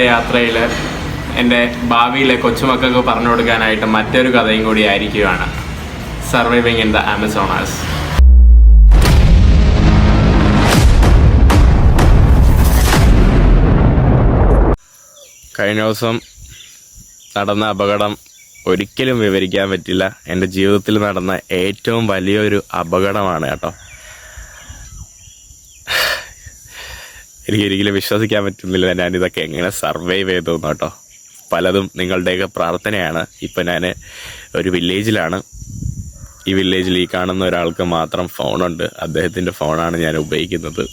യാത്രയിൽ എൻ്റെ ഭാവിയിലെ കൊച്ചുമക്കൾക്ക് പറഞ്ഞു കൊടുക്കാനായിട്ട് മറ്റൊരു കഥയും കൂടി ആയിരിക്കുകയാണ് സർവൈവിങ് ഇൻ ദ ആമസോണാസ്. കഴിഞ്ഞ ദിവസം നടന്ന അപകടം ഒരിക്കലും വിവരിക്കാൻ പറ്റില്ല. എൻ്റെ ജീവിതത്തിൽ നടന്ന ഏറ്റവും വലിയൊരു അപകടമാണ് കേട്ടോ. എനിക്കൊരിക്കലും വിശ്വസിക്കാൻ പറ്റുന്നില്ല ഞാനിതൊക്കെ എങ്ങനെ സർവൈവ് ചെയ്തു കേട്ടോ. പലതും നിങ്ങളുടെയൊക്കെ പ്രാർത്ഥനയാണ്. ഇപ്പം ഞാൻ ഒരു വില്ലേജിലാണ്. ഈ വില്ലേജിൽ ഈ കാണുന്ന ഒരാൾക്ക് മാത്രം ഫോണുണ്ട്. അദ്ദേഹത്തിൻ്റെ ഫോണാണ് ഞാൻ ഉപയോഗിക്കുന്നത്.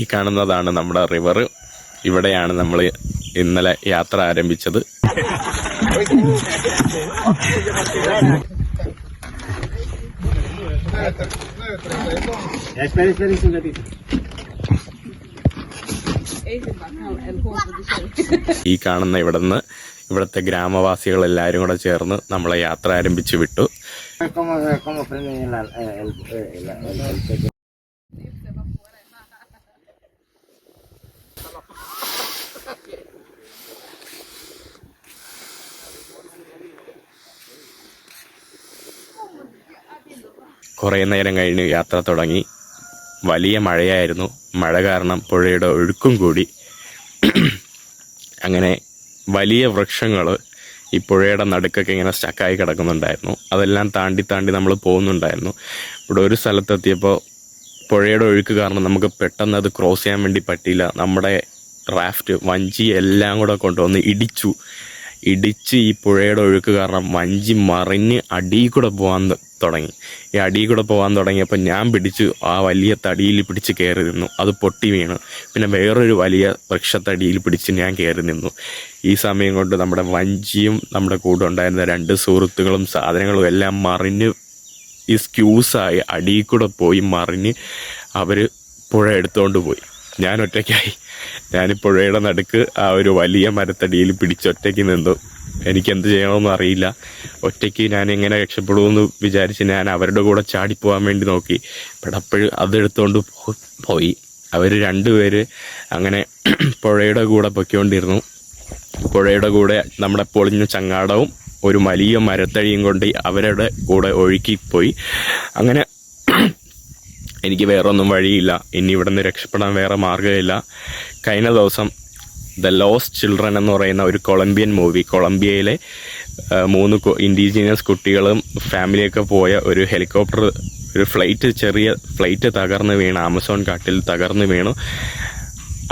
ഈ കാണുന്നതാണ് നമ്മുടെ റിവർ. ഇവിടെയാണ് നമ്മൾ ഇന്നലെ യാത്ര ആരംഭിച്ചത്. ഈ കാണുന്ന ഇവിടുത്തെ ഗ്രാമവാസികൾ എല്ലാവരും കൂടെ ചേർന്ന് നമ്മളെ യാത്ര ആരംഭിച്ചു വിട്ടു. കുറേ നേരം കഴിഞ്ഞ് യാത്ര തുടങ്ങി. വലിയ മഴയായിരുന്നു. മഴ കാരണം പുഴയുടെ ഒഴുക്കും കൂടി. അങ്ങനെ വലിയ വൃക്ഷങ്ങൾ ഈ പുഴയുടെ നടുക്കൊക്കെ ഇങ്ങനെ സ്റ്റക്കായി കിടക്കുന്നുണ്ടായിരുന്നു. അതെല്ലാം താണ്ടി നമ്മൾ പോകുന്നുണ്ടായിരുന്നു. ഇവിടെ ഒരു സ്ഥലത്തെത്തിയപ്പോൾ പുഴയുടെ ഒഴുക്ക് കാരണം നമുക്ക് പെട്ടെന്ന് അത് ക്രോസ് ചെയ്യാൻ വേണ്ടി പറ്റിയില്ല. നമ്മുടെ റാഫ്റ്റ് വഞ്ചി എല്ലാം കൂടെ കൊണ്ടുവന്ന് ഇടിച്ച് ഈ പുഴയുടെ ഒഴുക്ക് കാരണം വഞ്ചി മറിഞ്ഞ് അടിയിൽ കൂടെ പോകാൻ തുടങ്ങി. ഈ അടിയിൽ കൂടെ പോകാൻ തുടങ്ങിയപ്പോൾ ഞാൻ പിടിച്ചു ആ വലിയ തടിയിൽ പിടിച്ച് കയറി നിന്നു. അത് പൊട്ടി വീണു. പിന്നെ വേറൊരു വലിയ വൃക്ഷത്തടിയിൽ പിടിച്ച് ഞാൻ കയറി നിന്നു. ഈ സമയം കൊണ്ട് നമ്മുടെ വഞ്ചിയും നമ്മുടെ കൂടെ ഉണ്ടായിരുന്ന 2 സുഹൃത്തുക്കളും സാധനങ്ങളും എല്ലാം മറിഞ്ഞ് ഈ സ്ക്യൂസായി അടിയിൽ കൂടെ പോയി മറിഞ്ഞ് അവർ പുഴ എടുത്തുകൊണ്ട് പോയി. ഞാൻ ഒറ്റയ്ക്കായി. ഞാൻ പുഴയുടെ നടുക്ക് ആ ഒരു വലിയ മരത്തടിയിൽ പിടിച്ചൊറ്റയ്ക്ക് നിന്നു. എനിക്കെന്ത് ചെയ്യണമെന്ന് അറിയില്ല. ഒറ്റയ്ക്ക് ഞാൻ എങ്ങനെ രക്ഷപ്പെടുമെന്ന് വിചാരിച്ച് ഞാൻ അവരുടെ കൂടെ ചാടിപ്പോകാൻ വേണ്ടി നോക്കി. പെടപ്പോഴും അതെടുത്തുകൊണ്ട് പോയി. അവർ 2 പേര് അങ്ങനെ പുഴയുടെ കൂടെ പൊയ്ക്കൊണ്ടിരുന്നു. പുഴയുടെ കൂടെ നമ്മുടെ പൊളിഞ്ഞ ചങ്ങാടവും ഒരു വലിയ മരത്തടിയും കൊണ്ട് അവരുടെ കൂടെ ഒഴുക്കിപ്പോയി. അങ്ങനെ എനിക്ക് വേറൊന്നും വഴിയില്ല. ഇനി ഇവിടെ നിന്ന് രക്ഷപ്പെടാൻ വേറെ മാർഗ്ഗമില്ല. കഴിഞ്ഞ ദിവസം ദ ലോസ്റ്റ് ചിൽഡ്രൻ എന്ന് പറയുന്ന ഒരു കൊളംബിയൻ മൂവി, കൊളംബിയയിലെ 3 ഇൻഡിജീനിയസ് കുട്ടികളും ഫാമിലിയൊക്കെ പോയ ഒരു ഹെലികോപ്റ്റർ, ഒരു ചെറിയ ഫ്ലൈറ്റ് തകർന്ന് വീണ് ആമസോൺ കാട്ടിൽ തകർന്ന് വീണു.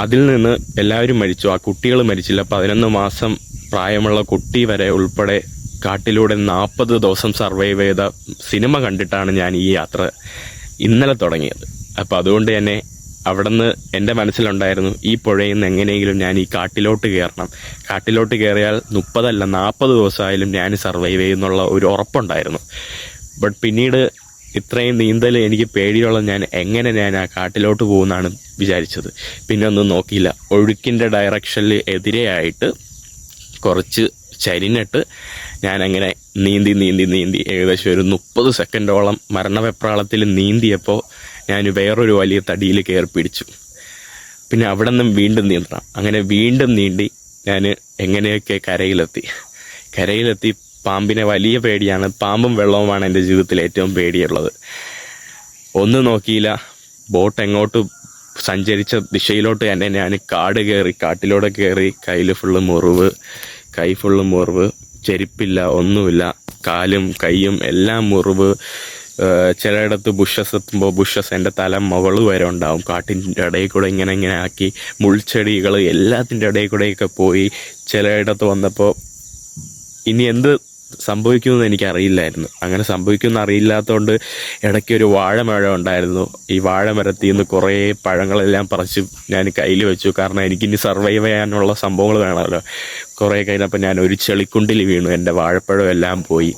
അതിൽ നിന്ന് എല്ലാവരും മരിച്ചു. ആ കുട്ടികൾ മരിച്ചില്ല. 11 മാസം പ്രായമുള്ള കുട്ടി വരെ ഉൾപ്പെടെ കാട്ടിലൂടെ 40 ദിവസം സർവൈവ് ചെയ്ത സിനിമ കണ്ടിട്ടാണ് ഞാൻ ഈ യാത്ര ഇന്നലെ തുടങ്ങിയത്. അപ്പോൾ അതുകൊണ്ട് തന്നെ അവിടെ നിന്ന് എൻ്റെ മനസ്സിലുണ്ടായിരുന്നു ഈ പുഴയിൽ നിന്ന് എങ്ങനെയെങ്കിലും ഞാൻ ഈ കാട്ടിലോട്ട് കയറണം. കാട്ടിലോട്ട് കയറിയാൽ 30 അല്ല 40 ദിവസമായാലും ഞാൻ സർവൈവ് ചെയ്യുന്നുള്ള ഒരു ഉറപ്പുണ്ടായിരുന്നു. ബട്ട് പിന്നീട് ഇത്രയും നീന്തൽ എനിക്ക് പേടിയുള്ള ഞാൻ ആ കാട്ടിലോട്ട് പോകുമെന്നാണ് വിചാരിച്ചത്. പിന്നെ ഒന്നും നോക്കിയില്ല. ഒഴുക്കിൻ്റെ ഡയറക്ഷനിൽ എതിരെയായിട്ട് കുറച്ച് ചരിഞ്ഞിട്ട് ഞാനങ്ങനെ നീന്തി ഏകദേശം ഒരു 30 സെക്കൻഡോളം മരണവെപ്രാളത്തിൽ നീന്തിയപ്പോൾ ഞാൻ വേറൊരു വലിയ തടിയിൽ കയറി പിടിച്ചു. പിന്നെ അവിടെ നിന്നും വീണ്ടും നീന്തണം. അങ്ങനെ വീണ്ടും നീന്തി ഞാൻ എങ്ങനെയൊക്കെ കരയിലെത്തി. പാമ്പിനെ വലിയ പേടിയാണ്. പാമ്പും വെള്ളവുമാണ് എൻ്റെ ജീവിതത്തിൽ ഏറ്റവും പേടിയുള്ളത്. ഒന്നും നോക്കിയില്ല. ബോട്ട് എങ്ങോട്ട് സഞ്ചരിച്ച ദിശയിലോട്ട് തന്നെ ഞാൻ കാട്ടിലൂടെ കയറി. കൈ ഫുള്ള് മുറിവ്, ചെരുപ്പില്ല, ഒന്നുമില്ല. കാലും കൈയും എല്ലാം മുറിവ്. ചിലയിടത്ത് ബുഷസ് എത്തുമ്പോൾ എൻ്റെ തല മുകളിൽ വരെ ഉണ്ടാവും. കാട്ടിൻ്റെ ഇടയിൽ കൂടെ ഇങ്ങനെ ആക്കി മുൾച്ചെടികൾ എല്ലാത്തിൻ്റെ ഇടയിൽ കൂടെയൊക്കെ പോയി. ചിലയിടത്ത് വന്നപ്പോൾ ഇനി എന്ത് സംഭവിക്കുമെന്ന് എനിക്കറിയില്ലായിരുന്നു. അങ്ങനെ സംഭവിക്കുമെന്ന് അറിയില്ലാത്തതുകൊണ്ട് ഇടയ്ക്കൊരു വാഴമരം ഉണ്ടായിരുന്നു. ഈ വാഴമരത്തിൽ നിന്ന് കുറേ പഴങ്ങളെല്ലാം പറിച്ച് ഞാൻ കയ്യിൽ വെച്ചു. കാരണം എനിക്കിനി സർവൈവ് ചെയ്യാനുള്ള സംഭവങ്ങൾ വേണമല്ലോ. കുറേ കഴിഞ്ഞപ്പോൾ ഞാൻ ഒരു ചെളിക്കുണ്ടിൽ വീണു. എൻ്റെ വാഴപ്പഴം എല്ലാം പോയി.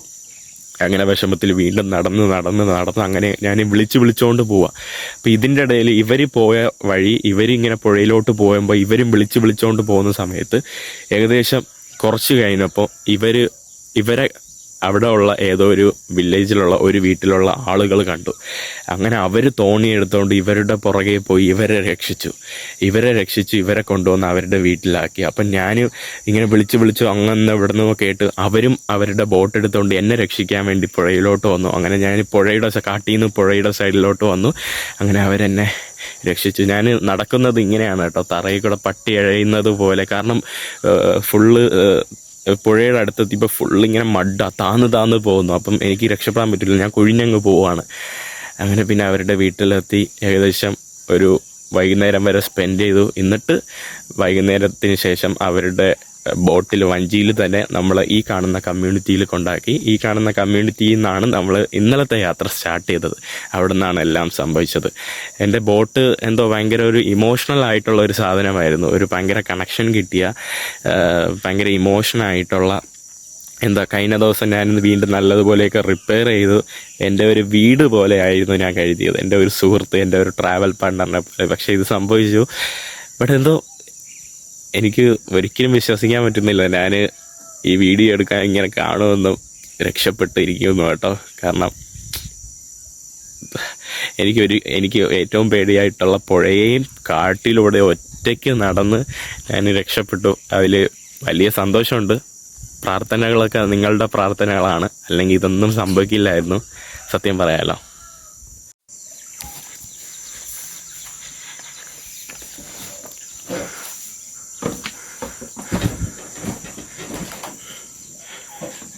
അങ്ങനെ വിഷമത്തിൽ വീണ്ടും നടന്ന് അങ്ങനെ ഞാൻ വിളിച്ചുകൊണ്ട് പോവാം. അപ്പം ഇതിൻ്റെ ഇടയിൽ ഇവർ പോയ വഴി, ഇവരിങ്ങനെ പുഴയിലോട്ട് പോകുമ്പോൾ ഇവരും വിളിച്ചുകൊണ്ട് പോകുന്ന സമയത്ത് ഏകദേശം കുറച്ച് കഴിഞ്ഞപ്പോൾ ഇവരെ അവിടെ ഉള്ള ഏതോ ഒരു വില്ലേജിലുള്ള ഒരു വീട്ടിലുള്ള ആളുകൾ കണ്ടു. അങ്ങനെ അവർ തോണി എടുത്തുകൊണ്ട് ഇവരുടെ പുറകെ പോയി ഇവരെ രക്ഷിച്ചു. ഇവരെ കൊണ്ടുവന്ന് അവരുടെ വീട്ടിലാക്കി. അപ്പം ഞാൻ ഇങ്ങനെ വിളിച്ചു അങ്ങനെ ഇവിടെ നിന്ന് കേട്ട് അവരും അവരുടെ ബോട്ട് എടുത്തുകൊണ്ട് എന്നെ രക്ഷിക്കാൻ വേണ്ടി പുഴയിലോട്ട് വന്നു. അങ്ങനെ ഞാൻ കാട്ടിൽ നിന്ന് പുഴയുടെ സൈഡിലോട്ട് വന്നു. അങ്ങനെ അവരെന്നെ രക്ഷിച്ചു. ഞാൻ നടക്കുന്നത് ഇങ്ങനെയാണ് കേട്ടോ, തറയിൽ കൂടെ പട്ടി എഴയുന്നത് പോലെ. കാരണം ഫുള്ള് പുഴയുടെ അടുത്തെത്തിയപ്പോൾ ഫുള്ളിങ്ങനെ താന്ന് പോകുന്നു. അപ്പം എനിക്ക് രക്ഷപ്പെടാൻ പറ്റില്ല, ഞാൻ കുഴിഞ്ഞങ്ങ് പോവുകയാണ്. അങ്ങനെ പിന്നെ അവരുടെ വീട്ടിലെത്തി ഏകദേശം ഒരു വൈകുന്നേരം വരെ സ്പെൻഡ് ചെയ്തു. എന്നിട്ട് വൈകുന്നേരത്തിന് ശേഷം അവരുടെ വഞ്ചിയിൽ തന്നെ നമ്മൾ ഈ കാണുന്ന കമ്മ്യൂണിറ്റിയിൽ കൊണ്ടാക്കി. ഈ കാണുന്ന കമ്മ്യൂണിറ്റിയിൽ നിന്നാണ് നമ്മൾ ഇന്നലത്തെ യാത്ര സ്റ്റാർട്ട് ചെയ്തത്. അവിടെ നിന്നാണ് എല്ലാം സംഭവിച്ചത്. എൻ്റെ ബോട്ട് എന്തോ ഭയങ്കര ഒരു ഇമോഷണൽ ആയിട്ടുള്ള ഒരു സാധനമായിരുന്നു. ഒരു ഭയങ്കര കണക്ഷൻ കിട്ടിയ, ഭയങ്കര ഇമോഷനായിട്ടുള്ള കഴിഞ്ഞ ദിവസം ഞാനിന്ന് വീണ്ടും നല്ലതുപോലെയൊക്കെ റിപ്പയർ ചെയ്തു. എൻ്റെ ഒരു വീട് പോലെ ആയിരുന്നു ഞാൻ കരുതിയത്, എൻ്റെ ഒരു സുഹൃത്ത്, എൻ്റെ ഒരു ട്രാവൽ പാർട്ണറിനെ പോലെ. പക്ഷേ ഇത് സംഭവിച്ചു. ബട്ട് എന്തോ എനിക്ക് ഒരിക്കലും വിശ്വസിക്കാൻ പറ്റുന്നില്ല ഞാൻ ഈ വീഡിയോ എടുക്കാൻ ഇങ്ങനെ കാണുമെന്നും രക്ഷപ്പെട്ടിരിക്കുന്നു കേട്ടോ. കാരണം എനിക്ക് ഏറ്റവും പേടിയായിട്ടുള്ള പുഴയെയും കാട്ടിലൂടെ ഒറ്റയ്ക്ക് നടന്ന് ഞാൻ രക്ഷപ്പെട്ടു. അതിൽ വലിയ സന്തോഷമുണ്ട്. പ്രാർത്ഥനകളൊക്കെ നിങ്ങളുടെ പ്രാർത്ഥനകളാണ്, അല്ലെങ്കിൽ ഇതൊന്നും സംഭവിക്കില്ലായിരുന്നു, സത്യം പറയാലോ.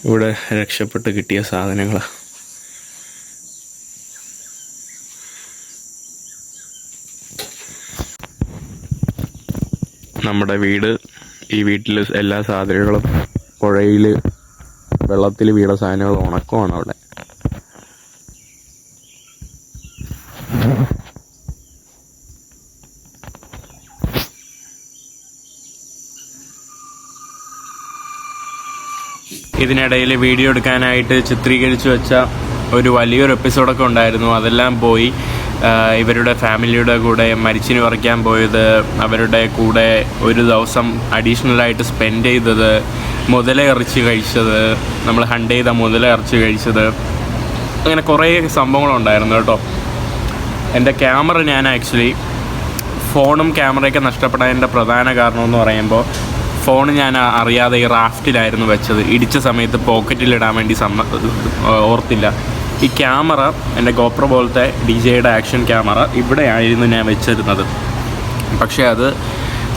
ഇവിടെ രക്ഷപ്പെട്ട് കിട്ടിയ സാധനങ്ങൾ നമ്മുടെ വീട്. ഈ വീട്ടിൽ എല്ലാ സാധനങ്ങളും പുഴയിൽ വെള്ളത്തിൽ വീണ സാധനങ്ങൾ ഉണക്കമാണ് അവിടെ. ഇതിനിടയിൽ വീഡിയോ എടുക്കാനായിട്ട് ചിത്രീകരിച്ചു വെച്ച ഒരു വലിയൊരു എപ്പിസോഡൊക്കെ ഉണ്ടായിരുന്നു. അതെല്ലാം പോയി. ഇവരുടെ ഫാമിലിയുടെ കൂടെ മരിച്ചിന് പറിക്കാൻ പോയത്, അവരുടെ കൂടെ ഒരു ദിവസം അഡീഷണലായിട്ട് സ്പെൻഡ് ചെയ്തത്, മുതല ഇറച്ചി കഴിച്ചത്, നമ്മൾ ഹണ്ട് ചെയ്ത മുതല ഇറച്ചി കഴിച്ചത്, അങ്ങനെ കുറേ സംഭവങ്ങളുണ്ടായിരുന്നു കേട്ടോ. എൻ്റെ ക്യാമറ ഞാൻ ആക്ച്വലി ഫോണും ക്യാമറയൊക്കെ നഷ്ടപ്പെടാൻ്റെ പ്രധാന കാരണം എന്ന് പറയുമ്പോൾ, ഫോൺ ഞാൻ അറിയാതെ ഈ റാഫ്റ്റിലായിരുന്നു വെച്ചത്. ഇടിച്ച സമയത്ത് പോക്കറ്റിലിടാൻ വേണ്ടി ഓർത്തില്ല. ഈ ക്യാമറ, എൻ്റെ ഗോപ്രോ പോലത്തെ DJയുടെ ആക്ഷൻ ക്യാമറ ഇവിടെയായിരുന്നു ഞാൻ വെച്ചിരുന്നത്. പക്ഷേ അത്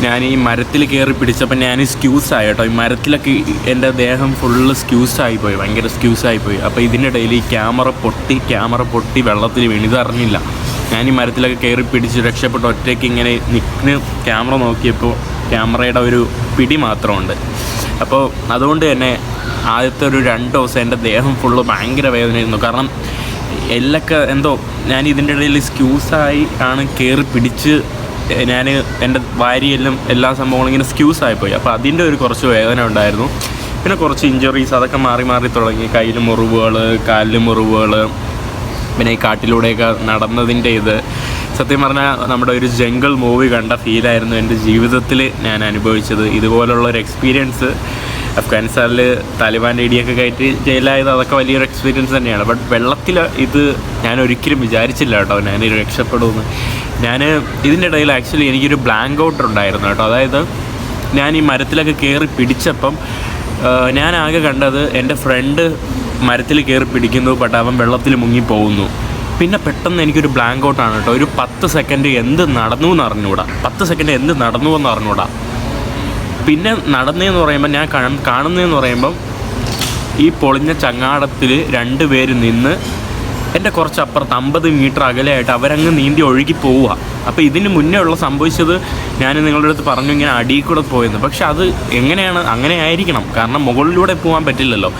ഞാൻ ഈ മരത്തിൽ കയറി പിടിച്ചപ്പോൾ ഞാൻ സ്ക്യൂസായി കേട്ടോ. ഈ മരത്തിലൊക്കെ എൻ്റെ ദേഹം ഫുള്ള് സ്ക്യൂസായിപ്പോയി, ഭയങ്കര സ്ക്യൂസായിപ്പോയി. അപ്പോൾ ഇതിനിടയിൽ ഈ ക്യാമറ പൊട്ടി വെള്ളത്തിൽ വീണ്. ഇതറിഞ്ഞില്ല. ഞാൻ ഈ മരത്തിലൊക്കെ കയറി പിടിച്ച് രക്ഷപ്പെട്ട് ഒറ്റയ്ക്ക് ഇങ്ങനെ നിൽക്കുന്ന ക്യാമറ നോക്കിയപ്പോൾ ക്യാമറയുടെ ഒരു പിടി മാത്രമുണ്ട്. അപ്പോൾ അതുകൊണ്ട് തന്നെ ആദ്യത്തെ ഒരു 2 ദിവസം എൻ്റെ ദേഹം ഫുള്ള് ഭയങ്കര വേദനയായിരുന്നു. കാരണം എല്ലൊക്കെ എന്തോ ഞാൻ ഇതിൻ്റെ ഇടയിൽ സ്ക്യൂസായി ആണ് കയറി പിടിച്ച് ഞാൻ എൻ്റെ വാരിയെല്ലാം എല്ലാ സംഭവങ്ങളും ഇങ്ങനെ സ്ക്യൂസായിപ്പോയി. അപ്പോൾ അതിൻ്റെ ഒരു കുറച്ച് വേദന ഉണ്ടായിരുന്നു. പിന്നെ കുറച്ച് ഇഞ്ചുറീസ് അതൊക്കെ മാറി തുടങ്ങി. കയ്യിൽ മുറിവുകൾ, കാലിൽ മുറിവുകൾ, പിന്നെ ഈ കാട്ടിലൂടെയൊക്കെ നടന്നതിൻ്റെ സത്യം പറഞ്ഞാൽ നമ്മുടെ ഒരു ജംഗിൾ മൂവി കണ്ട ഫീലായിരുന്നു എൻ്റെ ജീവിതത്തിൽ ഞാൻ അനുഭവിച്ചത്. ഇതുപോലുള്ളൊരു എക്സ്പീരിയൻസ് അഫ്ഗാനിസ്ഥാനിൽ താലിബാൻ്റെ ഇടിയൊക്കെ കയറ്റി ജയിലായത് അതൊക്കെ വലിയൊരു എക്സ്പീരിയൻസ് തന്നെയാണ്. ബട്ട് വെള്ളത്തിൽ ഇത് ഞാൻ ഒരിക്കലും വിചാരിച്ചില്ല കേട്ടോ ഞാൻ രക്ഷപ്പെടുമെന്ന്. ഞാൻ ഇതിൻ്റെ ഇടയിൽ ആക്ച്വലി എനിക്കൊരു ബ്ലാങ്ക് ഔട്ട് ഉണ്ടായിരുന്നു കേട്ടോ. അതായത് ഞാൻ ഈ മരത്തിലൊക്കെ കയറി പിടിച്ചപ്പം ഞാൻ ആകെ കണ്ടത് എൻ്റെ ഫ്രണ്ട് മരത്തിൽ കയറി പിടിക്കുന്നു, ബട്ട് അവൻ വെള്ളത്തിൽ മുങ്ങിപ്പോകുന്നു. പിന്നെ പെട്ടെന്ന് എനിക്കൊരു ബ്ലാങ്ക് ഔട്ടാണ് കേട്ടോ. ഒരു 10 സെക്കൻഡ് എന്ത് നടന്നു എന്ന് അറിഞ്ഞുകൂടാ. പിന്നെ നടന്നതെന്ന് പറയുമ്പോൾ ഞാൻ കാണുന്നതെന്ന് പറയുമ്പം ഈ പൊളിഞ്ഞ ചങ്ങാടത്തിൽ 2 പേര് നിന്ന് എൻ്റെ കുറച്ചപ്പുറത്ത് 50 മീറ്റർ അകലെയായിട്ട് അവരങ്ങ് നീന്തി ഒഴുകി പോവുക. അപ്പോൾ ഇതിന് മുന്നേ ഉള്ള സംഭവിച്ചത് ഞാൻ നിങ്ങളുടെ അടുത്ത് പറഞ്ഞു ഇങ്ങനെ അടിയിൽ കൂടെ പോയെന്ന്. പക്ഷെ അത് എങ്ങനെയാണ്, അങ്ങനെ ആയിരിക്കണം, കാരണം മുകളിലൂടെ പോകാൻ പറ്റില്ലല്ലോ.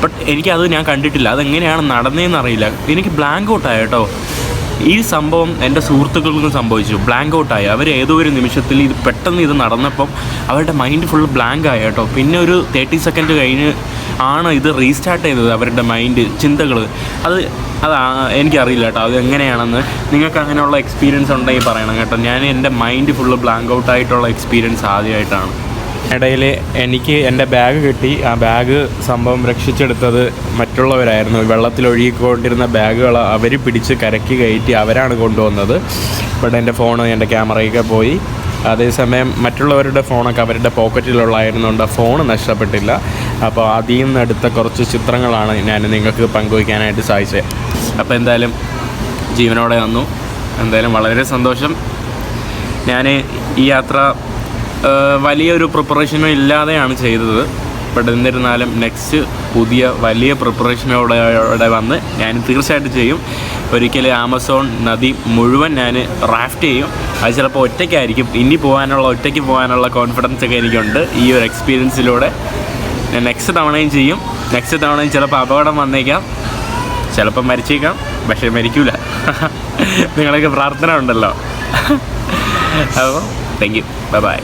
ബട്ട് എനിക്കത് ഞാൻ കണ്ടിട്ടില്ല, അതെങ്ങനെയാണ് നടന്നതെന്ന് അറിയില്ല. എനിക്ക് ബ്ലാങ്ക് ഔട്ടായി കേട്ടോ. ഈ സംഭവം എൻ്റെ സുഹൃത്തുക്കൾക്കും സംഭവിച്ചു, ബ്ലാങ്ക് ഔട്ടായി. അവർ ഏതോ ഒരു നിമിഷത്തിൽ പെട്ടെന്ന് ഇത് നടന്നപ്പം അവരുടെ മൈൻഡ് ഫുൾ ബ്ലാങ്ക് ആയി കേട്ടോ. പിന്നെ ഒരു 30 സെക്കൻഡ് കഴിഞ്ഞ് ആണ് ഇത് റീസ്റ്റാർട്ട് ചെയ്തത് അവരുടെ മൈൻഡ്, ചിന്തകൾ. അത് എനിക്കറിയില്ല കേട്ടോ അത് എങ്ങനെയാണെന്ന്. നിങ്ങൾക്ക് അങ്ങനെയുള്ള എക്സ്പീരിയൻസ് ഉണ്ടെങ്കിൽ പറയണം കേട്ടോ. ഞാൻ എൻ്റെ മൈൻഡ് ഫുള്ള് ബ്ലാങ്ക് ഔട്ടായിട്ടുള്ള എക്സ്പീരിയൻസ് ആദ്യമായിട്ടാണ്. ഇടയിൽ എനിക്ക് എൻ്റെ ബാഗ് കിട്ടി. ആ ബാഗ് സംഭവം രക്ഷിച്ചെടുത്തത് മറ്റുള്ളവരായിരുന്നു. വെള്ളത്തിലൊഴുകിക്കൊണ്ടിരുന്ന ബാഗുകൾ അവർ പിടിച്ച് കരയ്ക്ക് കയറ്റി അവരാണ് കൊണ്ടുവന്നത്. ബട്ട് എൻ്റെ ഫോണ്, എൻ്റെ ക്യാമറയൊക്കെ പോയി. അതേസമയം മറ്റുള്ളവരുടെ ഫോണൊക്കെ അവരുടെ പോക്കറ്റിലുള്ളായിരുന്നുകൊണ്ട് ആ ഫോൺ നഷ്ടപ്പെട്ടില്ല. അപ്പോൾ അതിൽ നിന്ന് എടുത്ത കുറച്ച് ചിത്രങ്ങളാണ് ഞാൻ നിങ്ങൾക്ക് പങ്കുവയ്ക്കാനായിട്ട് സാധിച്ചത്. അപ്പോൾ എന്തായാലും ജീവനോടെ വന്നു. എന്തായാലും വളരെ സന്തോഷം. ഞാൻ ഈ യാത്ര വലിയൊരു പ്രിപ്പറേഷനും ഇല്ലാതെയാണ് ചെയ്തത്. ബട്ട് എന്നിരുന്നാലും നെക്സ്റ്റ് പുതിയ വലിയ പ്രിപ്പറേഷനോടെ വന്ന് ഞാൻ തീർച്ചയായിട്ടും ചെയ്യും. ഒരിക്കൽ ആമസോൺ നദി മുഴുവൻ ഞാൻ റാഫ്റ്റ് ചെയ്യും. അത് ചിലപ്പോൾ ഒറ്റയ്ക്കായിരിക്കും. ഒറ്റയ്ക്ക് പോകാനുള്ള കോൺഫിഡൻസ് ഒക്കെ എനിക്കുണ്ട് ഈ ഒരു എക്സ്പീരിയൻസിലൂടെ. ഞാൻ നെക്സ്റ്റ് തവണയും ചെയ്യും. നെക്സ്റ്റ് തവണയും ചിലപ്പോൾ അപകടം വന്നേക്കാം, ചിലപ്പോൾ മരിച്ചേക്കാം, പക്ഷേ മരിക്കൂല. നിങ്ങളൊക്കെ പ്രാർത്ഥന ഉണ്ടല്ലോ. അപ്പോൾ താങ്ക് യു, ബൈ ബൈ.